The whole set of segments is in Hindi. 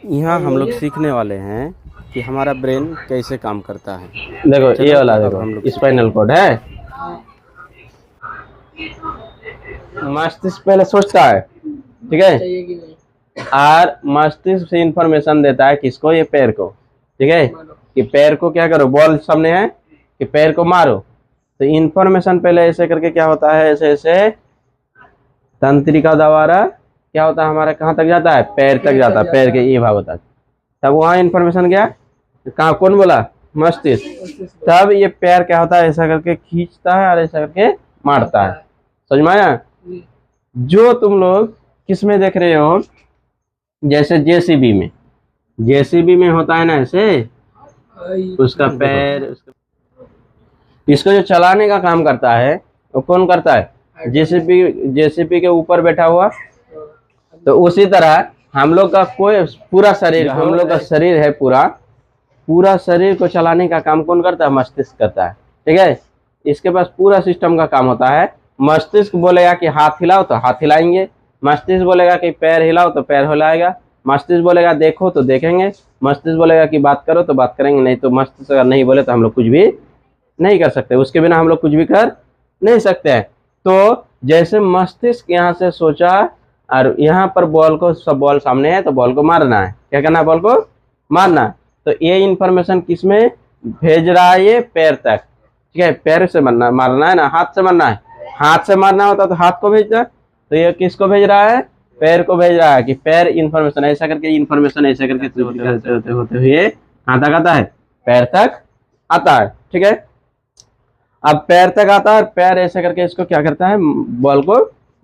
यहाँ हम लोग सीखने वाले हैं कि हमारा ब्रेन कैसे काम करता है। देखो चलो ये वाला अब देखो हम लोग स्पाइनल कॉर्ड है। मस्तिष्क पहले सोचता है, ठीक है, और मस्तिष्क से इंफॉर्मेशन देता है किसको, ये पैर को, ठीक है, कि पैर को क्या करो, बॉल सामने है कि पैर को मारो। तो इंफॉर्मेशन पहले ऐसे करके क्या होता है, ऐसे ऐसे तंत्रिका द्वारा क्या होता है हमारा, कहाँ तक जाता है, पैर तक जाता है, पैर के ये भागों तक। तब वहां इंफॉर्मेशन गया, कहाँ, कौन बोला, मस्तिष्क। तब ये पैर क्या होता है, ऐसा करके खींचता है और ऐसा करके मारता है। समझ में आया? जो तुम लोग किस में देख रहे हो, जैसे जेसीबी में, जेसीबी में होता है ना ऐसे, उसका पैर, इसको जो चलाने का काम करता है वो कौन करता है, जेसीबी, जेसीबी के ऊपर बैठा हुआ। तो उसी तरह हम लोग का कोई पूरा शरीर, हम लोग का शरीर है पूरा, पूरा शरीर को चलाने का काम कौन करता है, मस्तिष्क करता है, ठीक है। इसके पास पूरा सिस्टम का काम होता है। मस्तिष्क बोलेगा कि हाथ हिलाओ तो हाथ हिलाएंगे, मस्तिष्क बोलेगा कि पैर हिलाओ तो पैर हिलाएगा, मस्तिष्क बोलेगा देखो तो देखेंगे, मस्तिष्क बोलेगा कि बात करो तो बात करेंगे। नहीं तो मस्तिष्क अगर नहीं बोले तो हम लोग कुछ भी नहीं कर सकते, उसके बिना हम लोग कुछ भी कर नहीं सकते हैं। तो जैसे मस्तिष्क यहाँ से सोचा और यहाँ पर बॉल को, सब बॉल सामने है तो बॉल को मारना है, क्या करना है, बॉल को मारना। तो ये इंफॉर्मेशन किस में भेज रहा है, ये पैर तक, ठीक है। पैर से मारना है ना, हाथ से मारना है, हाथ से मारना होता तो हाथ को भेजता, तो ये किसको भेज रहा है, पैर को भेज रहा है कि पैर इंफॉर्मेशन ऐसा करके, इंफॉर्मेशन ऐसा करके होते हुए कहाँ तक आता है, पैर तक आता है, ठीक है। अब पैर तक आता है और पैर ऐसे करके इसको क्या करता है, बॉल को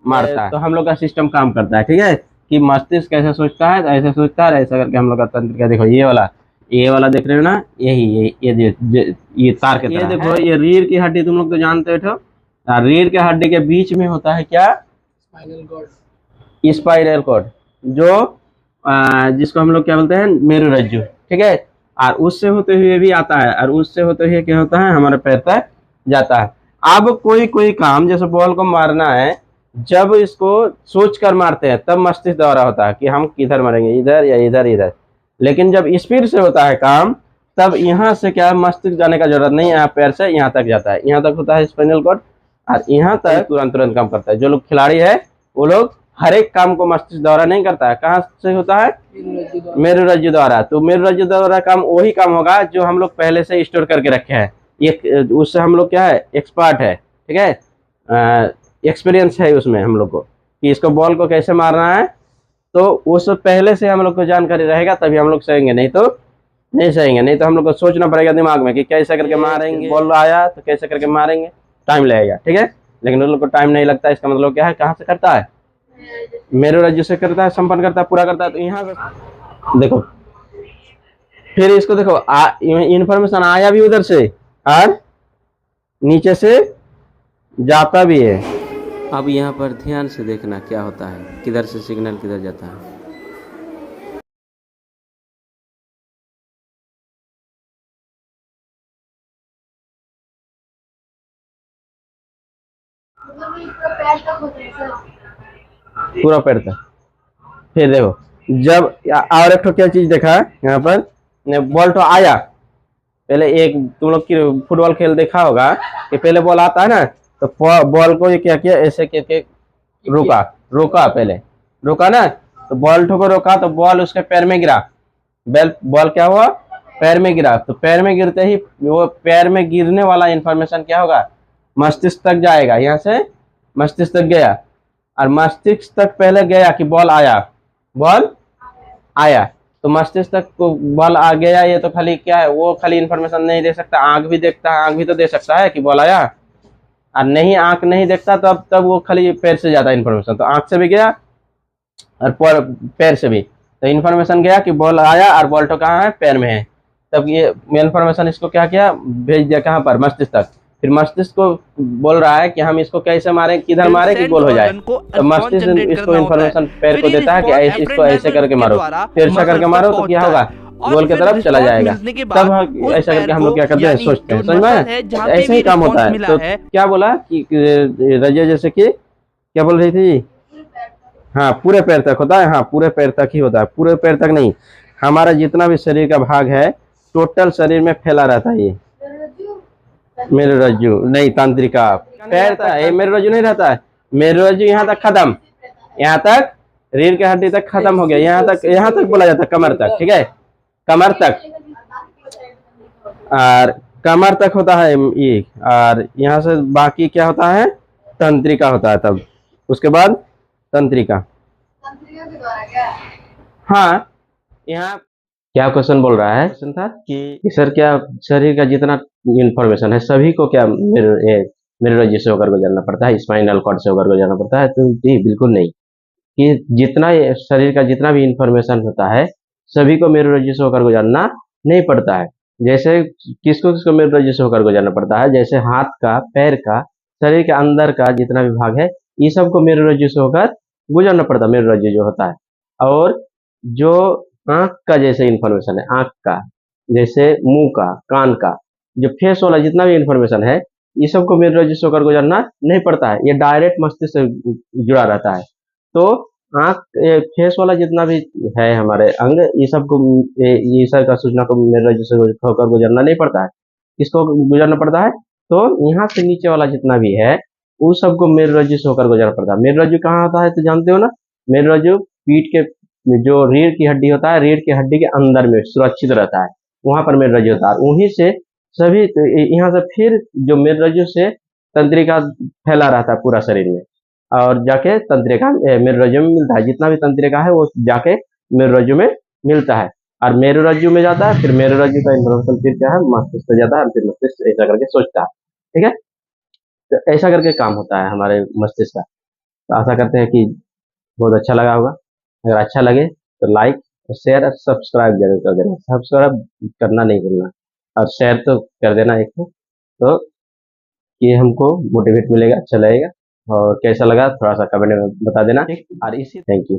मारता है। तो हम लोग का सिस्टम काम करता है, ठीक है, कि मस्तिष्क कैसे सोचता है, ऐसे सोचता है, ऐसा करके हम लोग का तंत्रिका, देखो ये वाला देख रहे हो ना, यही ये तार के तरह, ये देखो ये रीढ़ की हड्डी, तुम लोग तो जानते हो। रीढ़ के हड्डी के बीच में होता है क्या, स्पाइनल कॉर्ड, स्पाइनल कॉर्ड, जो जिसको हम लोग क्या बोलते हैं, मेरुरज्जु, ठीक है। और उससे होते हुए भी आता है, और उससे होते हुए क्या होता है, हमारे पैर तक जाता है। अब कोई कोई काम, जैसे बॉल को मारना है, जब इसको सोच कर मारते हैं तब मस्तिष्क द्वारा होता है कि हम किधर मारेंगे, इधर या इधर इधर। लेकिन जब स्पीड से होता है काम, तब यहाँ से क्या मस्तिष्क जाने का जरूरत नहीं है, यहाँ पैर से यहाँ तक जाता है, यहाँ तक होता है स्पाइनल कॉर्ड, और यहाँ तक तुरंत तुरंत काम करता है। जो लोग खिलाड़ी है वो लोग हर एक काम को मस्तिष्क द्वारा नहीं करता है, कहाँ से होता है, मेरुरज्जु द्वारा। तो मेरुरज्जु द्वारा काम वही काम होगा जो हम लोग पहले से स्टोर करके रखे हैं, ये उससे हम लोग क्या है, एक्सपर्ट है, ठीक है, एक्सपीरियंस है उसमें हम लोग को, कि इसको बॉल को कैसे मारना है। तो उस पहले से हम लोग को जानकारी रहेगा तभी हम लोग सहेंगे, नहीं तो नहीं सहेंगे। नहीं तो हम लोग को सोचना पड़ेगा दिमाग में कि कैसे करके मारेंगे, बॉल आया तो कैसे करके मारेंगे, टाइम लगेगा, ठीक है। लेकिन उन लोग को टाइम नहीं लगता, इसका मतलब क्या है, कहाँ से करता है, मेरुरज्जु से करता है, संपन्न करता है, पूरा करता है। तो यहाँ देखो, फिर इसको देखो, इंफॉर्मेशन आया भी उधर से और नीचे से जाता भी है। अब यहाँ पर ध्यान से देखना क्या होता है, किधर से सिग्नल किधर जाता है। पूरा पैर तक। फिर देखो, जब और एक क्या चीज देखा यहाँ पर, बॉल तो आया, पहले एक तुम लोग की फुटबॉल खेल देखा होगा कि पहले बॉल आता है ना, तो बॉल को ये क्या किया, ऐसे करके रोका, पहले रोका ना, तो बॉल को रोका तो बॉल उसके पैर में गिरा, बॉल क्या हुआ, पैर में गिरा। तो पैर में गिरते ही वो पैर में गिरने वाला इंफॉर्मेशन क्या होगा, मस्तिष्क तक जाएगा, यहाँ से मस्तिष्क तक गया, और मस्तिष्क तक पहले गया कि बॉल आया, बॉल आया, तो मस्तिष्क तक को बॉल आ गया। ये तो खाली क्या है, वो खाली इंफॉर्मेशन नहीं दे सकता, आंख भी देखता है, आंख भी तो दे सकता है कि बॉल आया, और नहीं आंख नहीं देखता तब वो खाली पैर से जाता है इंफॉर्मेशन। तो आंख से भी गया और पैर से भी, तो इंफॉर्मेशन गया कि बॉल आया और बॉल तो कहाँ है, पैर में है। तब ये इंफॉर्मेशन इसको क्या किया, भेज दिया कहाँ पर, मस्तिष्क तक। फिर मस्तिष्क को बोल रहा है कि हम इसको कैसे मारे, किधर मारे कि गोल हो जाए। तो मस्तिष्क इसको इंफॉर्मेशन पैर को देता है कि इसको ऐसे करके मारो, तिरछा करके मारो तो क्या होगा, गोल की तरफ चला जाएगा। तब ऐसा करके हम लोग क्या करते हैं, सोचते हैं, समझ में, ऐसे ही काम होता है। तो क्या बोला कि रजिया जैसे कि क्या बोल रही थी, हाँ पूरे पैर तक होता है, हाँ पूरे पैर तक ही होता है, पूरे पैर तक नहीं, हमारा जितना भी शरीर का भाग है टोटल शरीर में फैला रहता है। ये मेरुरज्जु नहीं, तंत्रिका पैर तक, ये मेरुरज्जु नहीं रहता है। मेरुरज्जु यहाँ तक खत्म, यहाँ तक रीढ़ के हड्डी तक खत्म हो गया, यहाँ तक बोला जाता है, कमर तक, ठीक है, कमर तक। और कमर तक होता है ये, और यहाँ से बाकी क्या होता है, तंत्रिका होता है। तब उसके बाद तंत्रिका। हाँ, यहाँ क्या क्वेश्चन बोल रहा है, क्वेश्चन था कि सर क्या शरीर का जितना इंफॉर्मेशन है सभी को क्या मेरुरज्जु से होकर गुजरना पड़ता है, स्पाइनल कॉर्ड से होकर गुजरना पड़ता है? तो जी बिल्कुल नहीं, कि जितना शरीर का जितना भी इंफॉर्मेशन होता है सभी को मेरुरज्जु से होकर गुजरना नहीं पड़ता है। जैसे किसको किसको मेरुरज्जु से होकर गुजरना पड़ता है, जैसे हाथ का, पैर का, शरीर के अंदर का जितना भी भाग है ये सबको मेरुरज्जु से होकर गुजरना पड़ता है, मेरुरज्जु जो होता है। और जो आंख का जैसे इंफॉर्मेशन है, आंख का, जैसे मुंह का, कान का, जो फेस वाला जितना भी इंफॉर्मेशन है ये सबको मेरुरज्जु से होकर गुजरना नहीं पड़ता है, ये डायरेक्ट मस्तिष्क से जुड़ा रहता है। तो आंख, फेस वाला जितना भी है हमारे अंग, ये सबको, ये सब का सूचना को मेरुरज्जु से होकर गुजरना नहीं पड़ता है। किसको गुजरना पड़ता है? तो यहाँ से नीचे वाला जितना भी है उस सबको मेरुरज्जु से होकर गुजरना पड़ता है। मेरुरज्जु कहाँ होता है तो जानते हो ना, मेरुरज्जु पीठ के जो रीढ़ की हड्डी होता है, रीढ़ की हड्डी के अंदर में सुरक्षित रहता है, वहां पर मेरुरज्जु होता है। वहीं से सभी, तो यहाँ से फिर जो मेरुरज्जु से तंत्रिका फैला रहता है पूरा शरीर में, और जाके तंत्रिका मेरुरज्जु में मिलता है। जितना भी तंत्रिका है वो जाके मेरुरज्जु में मिलता है, और मेरुरज्जु में जाता है, फिर मेरुरज्जु का इंफॉर्मेशन फिर क्या है, मस्तिष्क में जाता है, और फिर मस्तिष्क ऐसा करके सोचता है। ठीक है, तो ऐसा करके काम होता है हमारे मस्तिष्क का। तो आशा करते हैं कि बहुत अच्छा लगा होगा। अगर अच्छा लगे तो लाइक और शेयर और सब्सक्राइब जरूर कर देना, सब्सक्राइब करना नहीं भूलना, और शेयर तो कर देना एक तो ये हमको मोटिवेट मिलेगा, अच्छा लगेगा। और कैसा लगा थोड़ा सा कमेंट में बता देना, ठीक। और इसी, थैंक यू।